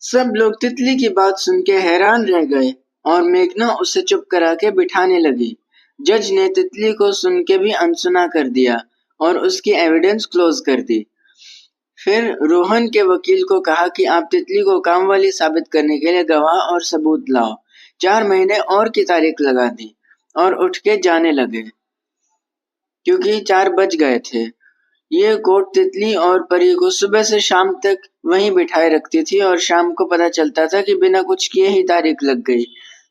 सब लोग तितली की बात सुन के हैरान रह गए और मेघना उसे चुप करा के बिठाने लगी। जज ने तितली को सुन के भी अनसुना कर दिया और उसकी एविडेंस क्लोज कर दी। फिर रोहन के वकील को कहा कि आप तितली को काम वाली साबित करने के लिए गवाह और सबूत लाओ। 4 महीने और की तारीख लगा दी और उठ के जाने लगे क्योंकि 4 बज गए थे। ये कोर्ट तितली और परी को सुबह से शाम तक वहीं बिठाए रखती थी और शाम को पता चलता था कि बिना कुछ किए ही तारीख लग गई।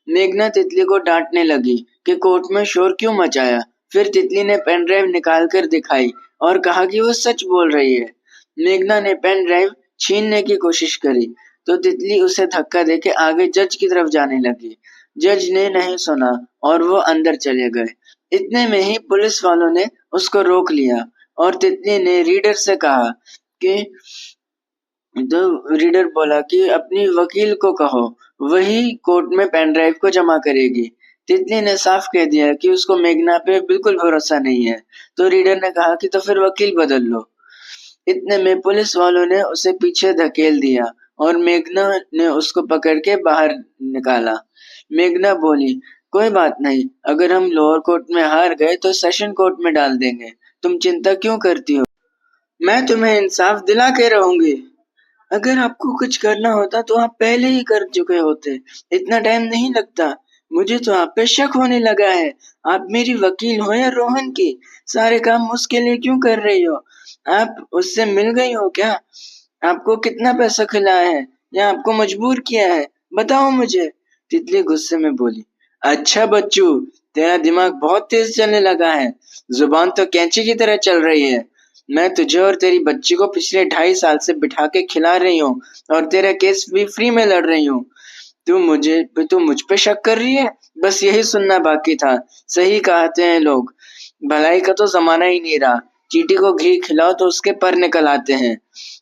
मेघना तितली को डांटने लगी कि कोर्ट में शोर क्यों मचाया। फिर तितली ने पेन ड्राइव निकाल कर दिखाई और कहा कि वो सच बोल रही है। मेघना ने पेन ड्राइव छीनने की कोशिश करी तो तितली उसे धक्का देके आगे जज की तरफ जाने लगी। जज ने नहीं सुना और वो अंदर चले गए। इतने में ही पुलिस वालों ने उसको रोक लिया और तितली ने रीडर से कहा कि रीडर बोला कि अपनी वकील को कहो, वही कोर्ट में पेन ड्राइव को जमा करेगी। तितली ने साफ कह दिया कि उसको मेघना पे बिल्कुल भरोसा नहीं है। तो रीडर ने कहा कि तो फिर वकील बदल लो। इतने में पुलिस वालों ने उसे पीछे धकेल दिया और मेघना ने उसको पकड़ के बाहर निकाला। मेघना बोली, कोई बात नहीं, अगर हम लोअर कोर्ट में हार गए तो सेशन कोर्ट में डाल देंगे। तुम चिंता क्यों करती हो? मैं तुम्हें इंसाफ दिला के रहूंगी। अगर आपको कुछ करना होता तो आप पहले ही कर चुके होते। इतना टाइम नहीं लगता। मुझे तो आप पे शक होने लगा है। आप मेरी वकील हो या रोहन की? सारे काम उसके लिए क्यों कर रही हो? आप उससे मिल गई हो क्या? आपको कितना पैसा खिलाया है या आपको मजबूर किया है? बताओ मुझे। तितली गुस्से में बोली, अच्छा बच्चू, तेरा दिमाग बहुत तेज चलने लगा है। जुबान तो कैंची की तरह चल रही है। मैं तुझे और तेरी बच्ची को पिछले 2.5 साल से बिठा के खिला रही हूँ और तेरा केस भी फ्री में लड़ रही हूँ। तू मुझ पे शक कर रही है? बस यही सुनना बाकी था। सही कहते हैं लोग, भलाई का तो जमाना ही नहीं रहा। चींटी को घी खिलाओ तो उसके पर निकल आते हैं।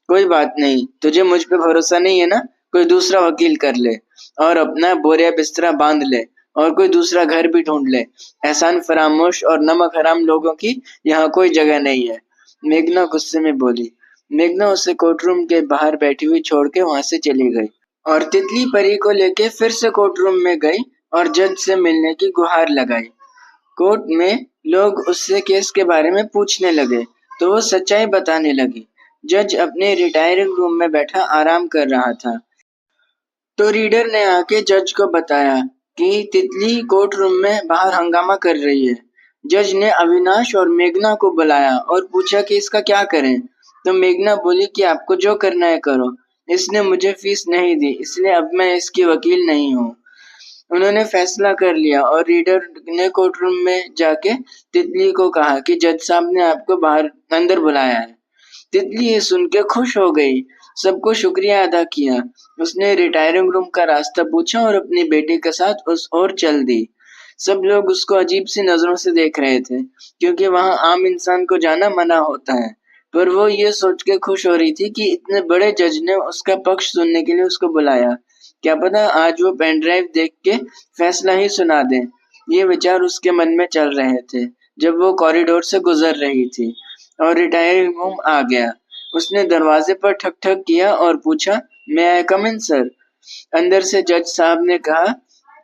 कोई बात नहीं, तुझे मुझ पे भरोसा नहीं है ना? कोई दूसरा वकील कर ले और अपना बोरिया बिस्तरा बांध ले और कोई दूसरा घर भी ढूंढ ले। एहसान फरामोश और नमक हराम लोगों की यहाँ कोई जगह नहीं है। मेघना गुस्से में बोली। मेघना उसे कोर्टरूम के बाहर बैठी हुई छोड़ के वहां से चली गई और तितली परी को लेके फिर से कोर्टरूम में गई और जज से मिलने की गुहार लगाई। कोर्ट में लोग उससे केस के बारे में पूछने लगे तो वो सच्चाई बताने लगी। जज अपने रिटायरिंग रूम में बैठा आराम कर रहा था तो रीडर ने आके जज को बताया कि तितली कोर्ट रूम में बाहर हंगामा कर रही है। जज ने अविनाश और मेघना को बुलाया और पूछा कि इसका क्या करें। तो मेघना बोली कि आपको जो करना है करो। इसने मुझे फीस नहीं दी, इसलिए अब मैं इसकी वकील नहीं हूँ। उन्होंने फैसला कर लिया और रीडर ने कोर्टरूम में जाके तितली को कहा कि जज साहब ने आपको बाहर अंदर बुलाया है। तितली ये सुन के खुश हो गई, सबको शुक्रिया अदा किया। उसने रिटायरिंग रूम का रास्ता पूछा और अपनी बेटी के साथ उस ओर चल दी। सब लोग उसको अजीब सी नजरों से देख रहे थे क्योंकि वहां आम इंसान को जाना मना होता है। पर वो ये सोच के खुश हो रही थी कि इतने बड़े जज ने उसका पक्ष सुनने के लिए उसको बुलाया। क्या पता आज वो पेन ड्राइव देख के फैसला ही सुना दे। ये विचार उसके मन में चल रहे थे जब वो कॉरिडोर से गुजर रही थी और रिटायरिंग रूम आ गया। उसने दरवाजे पर ठक ठक किया और पूछा, मे आई कम इन सर? अंदर से जज साहब ने कहा,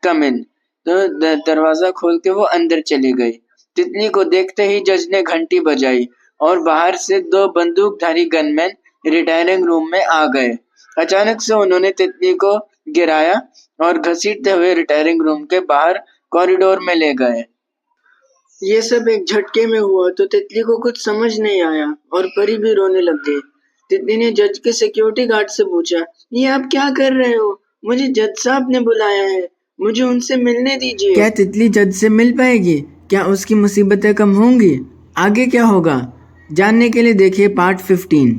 कम इन। तो दरवाजा खोल के वो अंदर चली गई। तितली को देखते ही जज ने घंटी बजाई और बाहर से 2 बंदूकधारी गनमैन रिटायरिंग रूम में आ गए। अचानक से उन्होंने तितली को गिराया और घसीटते हुए रिटायरिंग रूम के बाहर कॉरिडोर में ले गए। ये सब एक झटके में हुआ तो तितली को कुछ समझ नहीं आया और परी भी रोने लग गई। तितली ने जज के सिक्योरिटी गार्ड से पूछा, ये आप क्या कर रहे हो? मुझे जज साहब ने बुलाया है, मुझे उनसे मिलने दीजिए। क्या तितली जज से मिल पाएगी? क्या उसकी मुसीबतें कम होंगी? आगे क्या होगा? जानने के लिए देखिए पार्ट 15।